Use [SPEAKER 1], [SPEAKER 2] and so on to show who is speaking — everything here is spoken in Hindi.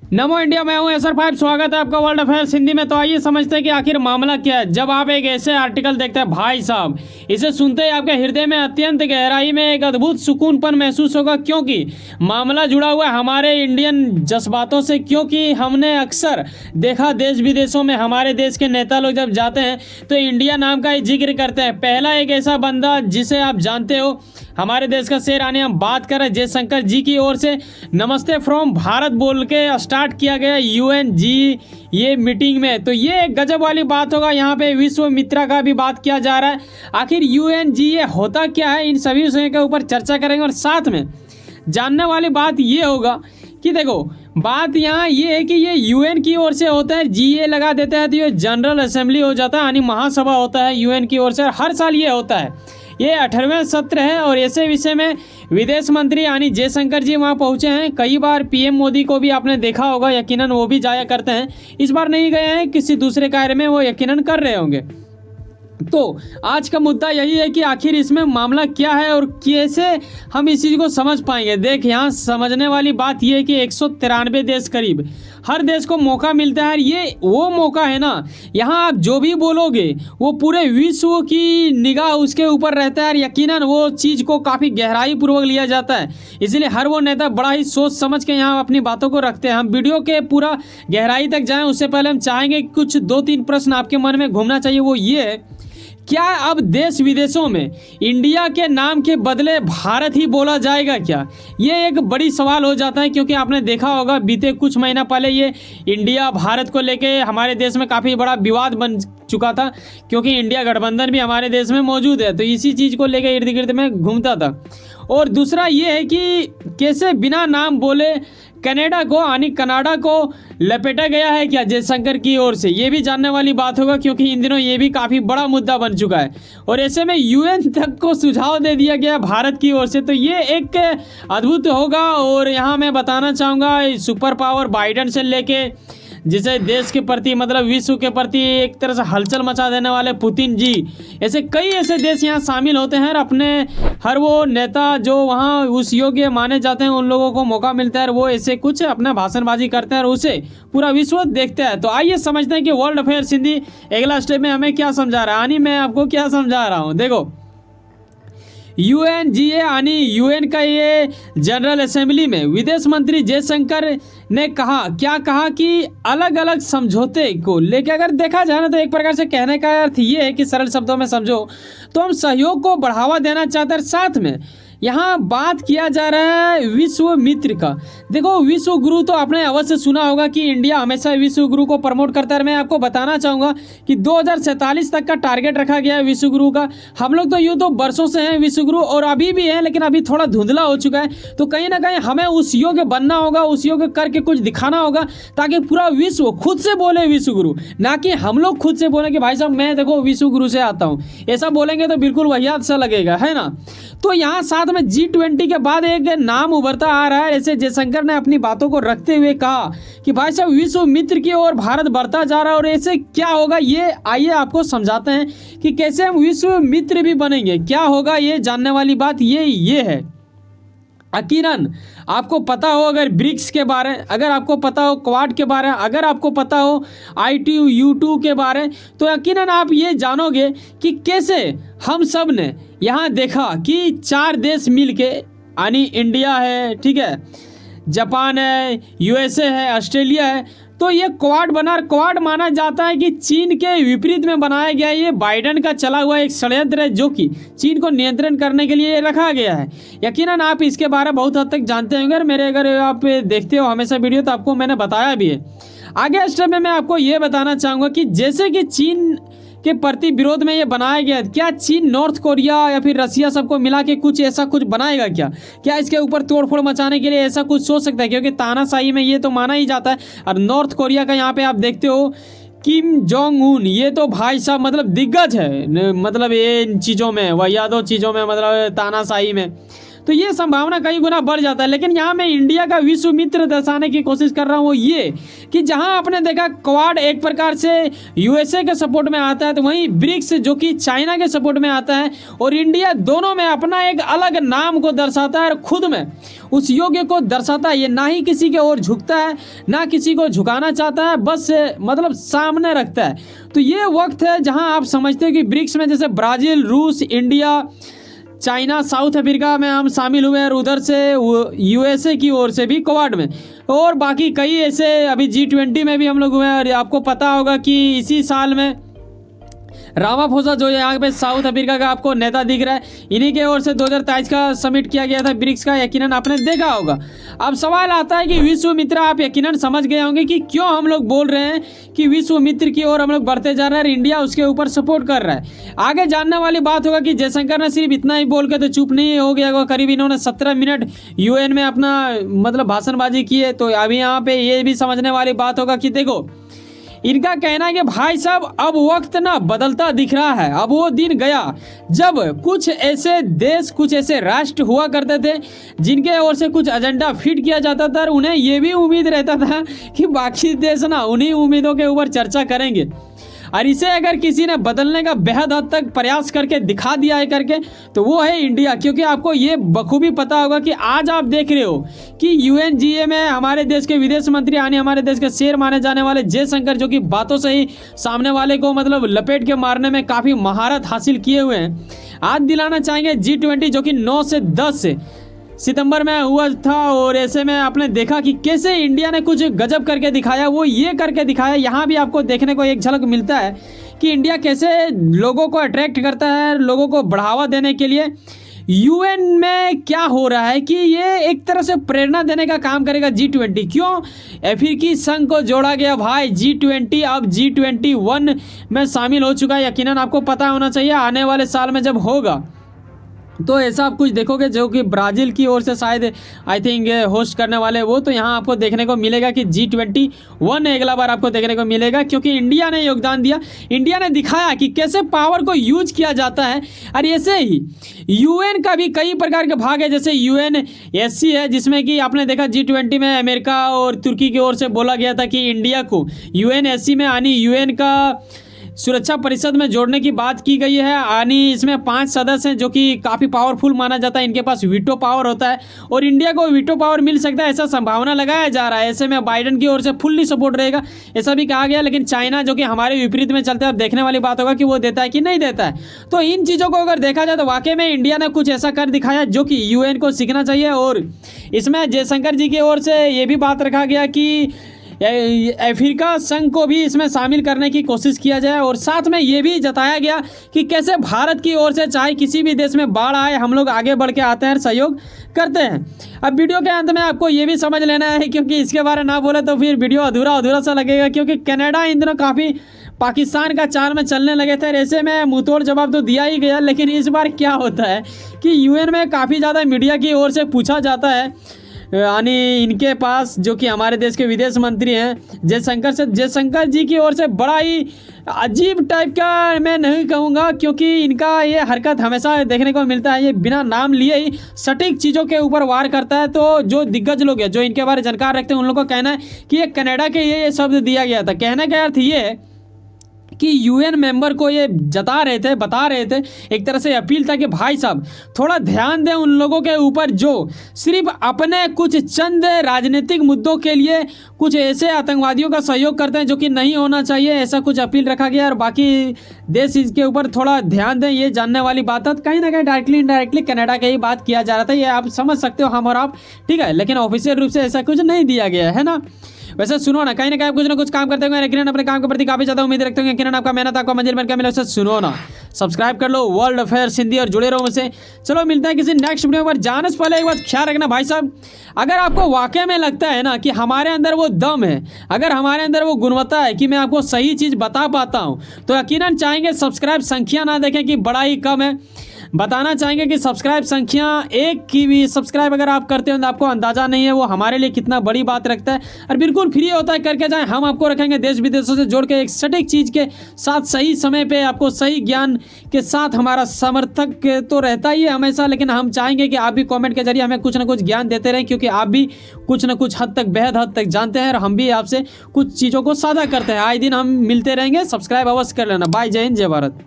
[SPEAKER 1] नमो इंडिया, मैं हूं SR5। स्वागत है आपका वर्ल्ड अफेयर्स हिंदी में। तो आइए समझते हैं कि आखिर मामला क्या है। जब आप एक ऐसे आर्टिकल देखते हैं, भाई साहब, इसे सुनते ही आपके हृदय में अत्यंत गहराई में एक अद्भुत सुकूनपन महसूस होगा, क्योंकि मामला जुड़ा हुआ है हमारे इंडियन जज्बातों से। क्योंकि हमने अक्सर देखा देश विदेशों में हमारे देश के नेता लोग जब जाते हैं तो इंडिया नाम का ही जिक्र करते हैं। पहला एक ऐसा बंदा जिसे आप जानते हो, हमारे देश का शेर आने हम बात कर रहे हैं जयशंकर जी की ओर से नमस्ते फ्रॉम भारत बोल के स्टार्ट किया गया UNG ये मीटिंग में। तो ये एक गजब वाली बात होगा। यहाँ पे विश्व मित्रा का भी बात किया जा रहा है। आखिर UNG ये होता क्या है, इन सभी विषयों के ऊपर चर्चा करेंगे। और साथ में जानने वाली बात ये होगा कि देखो, बात यहाँ ये है कि ये UN की ओर से होता है। GA लगा देता है तो ये जनरल असेंबली हो जाता है, यानी महासभा होता है UN की ओर से। और हर साल ये होता है। ये 18वें सत्र है और ऐसे विषय में विदेश मंत्री यानी जयशंकर जी वहाँ पहुँचे हैं। कई बार PM मोदी को भी आपने देखा होगा, यकीनन वो भी जाया करते हैं। इस बार नहीं गए हैं, किसी दूसरे कार्य में वो यकीनन कर रहे होंगे। तो आज का मुद्दा यही है कि आखिर इसमें मामला क्या है और कैसे हम इस चीज़ को समझ पाएंगे। देख, यहाँ समझने वाली बात यह है कि 193 देश करीब, हर देश को मौका मिलता है। ये वो मौका है ना, यहाँ आप जो भी बोलोगे वो पूरे विश्व की निगाह उसके ऊपर रहता है और यकीनन वो चीज़ को काफ़ी गहराई पूर्वक लिया जाता है। इसलिए हर वो नेता बड़ा ही सोच समझ के यहाँ अपनी बातों को रखते हैं। हम वीडियो के पूरा गहराई तक जाएँ उससे पहले हम चाहेंगे कुछ 2-3 प्रश्न आपके मन में घूमना चाहिए। वो ये है, क्या अब देश विदेशों में इंडिया के नाम के बदले भारत ही बोला जाएगा क्या? ये एक बड़ी सवाल हो जाता है, क्योंकि आपने देखा होगा बीते कुछ महीना पहले ये इंडिया भारत को लेके हमारे देश में काफ़ी बड़ा विवाद बन चुका था, क्योंकि इंडिया गठबंधन भी हमारे देश में मौजूद है। तो इसी चीज़ को लेके इर्द गिर्द में घूमता था। और दूसरा ये है कि कैसे बिना नाम बोले कनाडा को यानी कनाडा को लपेटा गया है क्या जयशंकर की ओर से, ये भी जानने वाली बात होगा, क्योंकि इन दिनों ये भी काफ़ी बड़ा मुद्दा बन चुका है। और ऐसे में UN तक को सुझाव दे दिया गया भारत की ओर से, तो ये एक अद्भुत होगा। और यहाँ मैं बताना चाहूँगा, सुपर पावर बाइडन से लेके जिसे देश के प्रति मतलब विश्व के प्रति एक तरह से हलचल मचा देने वाले पुतिन जी, ऐसे कई ऐसे देश यहाँ शामिल होते हैं। और अपने हर वो नेता जो वहाँ उस योग्य माने जाते हैं उन लोगों को मौका मिलता है और वो ऐसे कुछ अपना भाषणबाजी करते हैं और उसे पूरा विश्व देखता है। तो आइए समझते हैं कि वर्ल्ड अफेयर्स हिंदी अगला स्टेप में हमें क्या समझा रहा है, यानी मैं आपको क्या समझा रहा हूँ। देखो, UNGA यानी UN का ये जनरल असेंबली में विदेश मंत्री जयशंकर ने क्या कहा कि अलग अलग समझौते को लेकर अगर देखा जाए ना, तो एक प्रकार से कहने का अर्थ ये है कि सरल शब्दों में समझो तो हम सहयोग को बढ़ावा देना चाहते हैं। साथ में यहाँ बात किया जा रहा है विश्व मित्र का। देखो, विश्व गुरु तो आपने अवश्य सुना होगा कि इंडिया हमेशा विश्व गुरु को प्रमोट करता है। मैं आपको बताना चाहूँगा कि 2047 तक का टारगेट रखा गया है विश्व गुरु का। हम लोग तो यूँ तो बरसों से हैं विश्व गुरु और अभी भी हैं, लेकिन अभी थोड़ा धुंधला हो चुका है। तो कहीं ना कहीं हमें उस योग्य बनना होगा, उस योग्य करके कुछ दिखाना होगा, ताकि पूरा विश्व खुद से बोले विश्व गुरु, ना कि हम लोग खुद से बोलें कि भाई साहब मैं देखो विश्व गुरु से आता हूँ। ऐसा बोलेंगे तो बिल्कुल वाहियात सा लगेगा, है ना। तो यहाँ साथ में G20 के बाद एक नाम उभरता आ रहा है। ऐसे जयशंकर ने अपनी बातों को रखते हुए कहा कि भाई साहब विश्व मित्र की ओर भारत बढ़ता जा रहा है। और ऐसे क्या होगा ये आइए आपको समझाते हैं कि कैसे हम विश्व मित्र भी बनेंगे। क्या होगा ये जानने वाली बात ये है। यकीनन आपको पता हो अगर ब्रिक्स के बारे, अगर आपको पता हो क्वाड के बारे, अगर आपको पता हो ITU के बारे, तो यकीनन आप ये जानोगे कि कैसे हम सब ने यहाँ देखा कि 4 देश मिलके यानी इंडिया है, ठीक है, जापान है, USA है, ऑस्ट्रेलिया है, तो ये क्वाड बना। क्वाड माना जाता है कि चीन के विपरीत में बनाया गया। ये बाइडन का चला हुआ एक षड्यंत्र है जो कि चीन को नियंत्रण करने के लिए रखा गया है। यकीनन आप इसके बारे में बहुत हद तक जानते होंगे। अगर आप देखते हो हमेशा वीडियो तो आपको मैंने बताया भी है। आगे स्टेप में मैं आपको ये बताना चाहूँगा कि जैसे कि चीन के प्रति विरोध में ये बनाया गया, क्या चीन नॉर्थ कोरिया या फिर रसिया सबको मिला के कुछ ऐसा कुछ बनाएगा क्या इसके ऊपर तोड़फोड़ मचाने के लिए ऐसा कुछ सोच सकता है? क्योंकि तानाशाही में ये तो माना ही जाता है। और नॉर्थ कोरिया का यहाँ पे आप देखते हो किम जोंग उन, ये तो भाई साहब मतलब दिग्गज है, मतलब ये इन चीज़ों में, वाहियातों चीज़ों में, मतलब तानाशाही में। तो ये संभावना कई गुना बढ़ जाता है। लेकिन यहाँ मैं इंडिया का विश्व मित्र दर्शाने की कोशिश कर रहा हूँ, वो ये कि जहाँ आपने देखा क्वाड एक प्रकार से यूएसए के सपोर्ट में आता है, तो वहीं ब्रिक्स जो कि चाइना के सपोर्ट में आता है, और इंडिया दोनों में अपना एक अलग नाम को दर्शाता है और खुद में उस योग्य को दर्शाता है। ये ना ही किसी के ओर झुकता है, ना किसी को झुकाना चाहता है, बस मतलब सामने रखता है। तो ये वक्त है जहां आप समझते हो कि ब्रिक्स में जैसे ब्राज़ील, रूस, इंडिया, चाइना, साउथ अफ्रीका में हम शामिल हुए और उधर से यूएसए की ओर से भी क्वाड में, और बाकी कई ऐसे अभी G20 में भी हम लोग हुए हैं। और आपको पता होगा कि इसी साल में रामाफोसा जो यहाँ पे साउथ अफ्रीका का आपको नेता दिख रहा है, इन्हीं के ओर से 2023 का समिट किया गया था ब्रिक्स का, यकीनन आपने देखा होगा। अब सवाल आता है कि विश्व मित्र, आप यकीनन समझ गए होंगे कि क्यों हम लोग बोल रहे हैं कि विश्व मित्र की ओर हम लोग बढ़ते जा रहे हैं और इंडिया उसके ऊपर सपोर्ट कर रहा है। आगे जानने वाली बात होगा कि जयशंकर ने सिर्फ इतना ही बोल के तो चुप नहीं हो गया, करीब इन्होंने 17 मिनट यूएन में अपना मतलब भाषणबाजी की है। तो अभी यहाँ पे ये भी समझने वाली बात होगा कि देखो, इनका कहना है कि भाई साहब अब वक्त ना बदलता दिख रहा है। अब वो दिन गया जब कुछ ऐसे देश, कुछ ऐसे राष्ट्र हुआ करते थे जिनके ओर से कुछ एजेंडा फिट किया जाता था और उन्हें ये भी उम्मीद रहता था कि बाकी देश ना उन्हीं उम्मीदों के ऊपर चर्चा करेंगे। और इसे अगर किसी ने बदलने का बेहद हद तक प्रयास करके दिखा दिया है करके, तो वो है इंडिया। क्योंकि आपको ये बखूबी पता होगा कि आज आप देख रहे हो कि यूएनजीए में हमारे देश के विदेश मंत्री, यानी हमारे देश के शेर माने जाने वाले जयशंकर, जो कि बातों से ही सामने वाले को मतलब लपेट के मारने में काफ़ी महारत हासिल किए हुए हैं, आज दिलाना चाहेंगे G20 जो कि 9 से 10 सितंबर में हुआ था। और ऐसे में आपने देखा कि कैसे इंडिया ने कुछ गजब करके दिखाया, वो ये करके दिखाया। यहाँ भी आपको देखने को एक झलक मिलता है कि इंडिया कैसे लोगों को अट्रैक्ट करता है, लोगों को बढ़ावा देने के लिए। यूएन में क्या हो रहा है कि ये एक तरह से प्रेरणा देने का काम करेगा G20। क्यों? अफ्रीकी संघ को जोड़ा गया भाई G20 अब G21 में शामिल हो चुका है। यकीनन आपको पता होना चाहिए आने वाले साल में जब होगा तो ऐसा आप कुछ देखोगे, जो कि ब्राज़ील की ओर से शायद आई थिंक होस्ट करने वाले वो, तो यहाँ आपको देखने को मिलेगा कि G21 अगला बार आपको देखने को मिलेगा। क्योंकि इंडिया ने योगदान दिया, इंडिया ने दिखाया कि कैसे पावर को यूज किया जाता है। और ऐसे ही यूएन का भी कई प्रकार के भाग है, जैसे UNSC है, जिसमें कि आपने देखा G20 में अमेरिका और तुर्की की ओर से बोला गया था कि इंडिया को UNSC में यानी यूएन का सुरक्षा परिषद में जोड़ने की बात की गई है। यानी इसमें 5 सदस्य हैं जो कि काफ़ी पावरफुल माना जाता है, इनके पास वीटो पावर होता है और इंडिया को वीटो पावर मिल सकता है, ऐसा संभावना लगाया जा रहा है। ऐसे में बाइडेन की ओर से फुल्ली सपोर्ट रहेगा, ऐसा भी कहा गया। लेकिन चाइना जो कि हमारे विपरीत में चलता है, अब देखने वाली बात होगा कि वो देता है कि नहीं देता है। तो इन चीज़ों को अगर देखा जाए तो वाकई में इंडिया ने कुछ ऐसा कर दिखाया जो कि यूएन को सीखना चाहिए। और इसमें जयशंकर जी की ओर से ये भी बात रखा गया कि अफ्रीका संघ को भी इसमें शामिल करने की कोशिश किया जाए। और साथ में ये भी जताया गया कि कैसे भारत की ओर से चाहे किसी भी देश में बाढ़ आए, हम लोग आगे बढ़ के आते हैं और सहयोग करते हैं। अब वीडियो के अंत में आपको ये भी समझ लेना है, क्योंकि इसके बारे में ना बोले तो फिर वीडियो अधूरा सा लगेगा। क्योंकि कनाडा इन दिनों काफ़ी पाकिस्तान का चाल में चलने लगे थे, ऐसे में मुंहतोड़ जवाब तो दिया ही गया। लेकिन इस बार क्या होता है कि यूएन में काफ़ी ज़्यादा मीडिया की ओर से पूछा जाता है, यानी इनके पास जो कि हमारे देश के विदेश मंत्री हैं जयशंकर जी की ओर से बड़ा ही अजीब टाइप का, मैं नहीं कहूँगा क्योंकि इनका ये हरकत हमेशा देखने को मिलता है, ये बिना नाम लिए ही सटीक चीज़ों के ऊपर वार करता है। तो जो दिग्गज लोग हैं, जो इनके बारे में जानकार रखते हैं, उन लोगों को कहना है कि ये कनाडा के ये शब्द दिया गया था। कहने का अर्थ ये है कि यूएन मेंबर को ये बता रहे थे, एक तरह से अपील था कि भाई साहब थोड़ा ध्यान दें उन लोगों के ऊपर जो सिर्फ अपने कुछ चंद राजनीतिक मुद्दों के लिए कुछ ऐसे आतंकवादियों का सहयोग करते हैं जो कि नहीं होना चाहिए। ऐसा कुछ अपील रखा गया और बाकी देश इसके ऊपर थोड़ा ध्यान दें, ये जानने वाली बात है। कहीं ना कहीं डायरेक्टली इनडायरेक्टली कनाडा का ही बात किया जा रहा था, ये आप समझ सकते हो, हम और आप, ठीक है। लेकिन ऑफिशियल रूप से ऐसा कुछ नहीं दिया गया है ना। वैसे सुनो ना, कहीं आप कुछ ना कुछ काम करते होंगे, लेकिन अपने काम के प्रति काफी ज्यादा उम्मीद रखते होंगे, लेकिन आपका मेहनत आपका मंजिल बनकर मिले। सुनो ना, सब्सक्राइब कर लो वर्ल्ड अफेयर्स हिंदी और जुड़े रहो मुझसे। चलो मिलते हैं किसी नेक्स्ट वीडियो पर। जाने से पहले एक बात ख्याल रखना भाई साहब, अगर आपको वाकई में लगता है ना कि हमारे अंदर वो दम है, अगर हमारे अंदर वो गुणवत्ता है कि मैं आपको सही चीज़ बता पाता हूँ, तो यकीनन चाहेंगे सब्सक्राइब संख्या ना देखें कि बड़ा ही कम है। बताना चाहेंगे कि सब्सक्राइब संख्या 1 की भी सब्सक्राइब अगर आप करते हो तो आपको अंदाज़ा नहीं है वो हमारे लिए कितना बड़ी बात रखता है, और बिल्कुल फ्री होता है, करके जाएं। हम आपको रखेंगे देश विदेशों से जोड़ के एक सटीक चीज़ के साथ, सही समय पे आपको सही ज्ञान के साथ। हमारा समर्थक तो रहता ही है हमेशा, लेकिन हम चाहेंगे कि आप भी कमेंट के जरिए हमें कुछ ना कुछ ज्ञान देते रहें, क्योंकि आप भी कुछ ना कुछ हद तक, बेहद हद तक जानते हैं, और हम भी आपसे कुछ चीज़ों को साझा करते हैं। आए दिन हम मिलते रहेंगे। सब्सक्राइब अवश्य कर लेना। बाय, जय हिंद, जय भारत।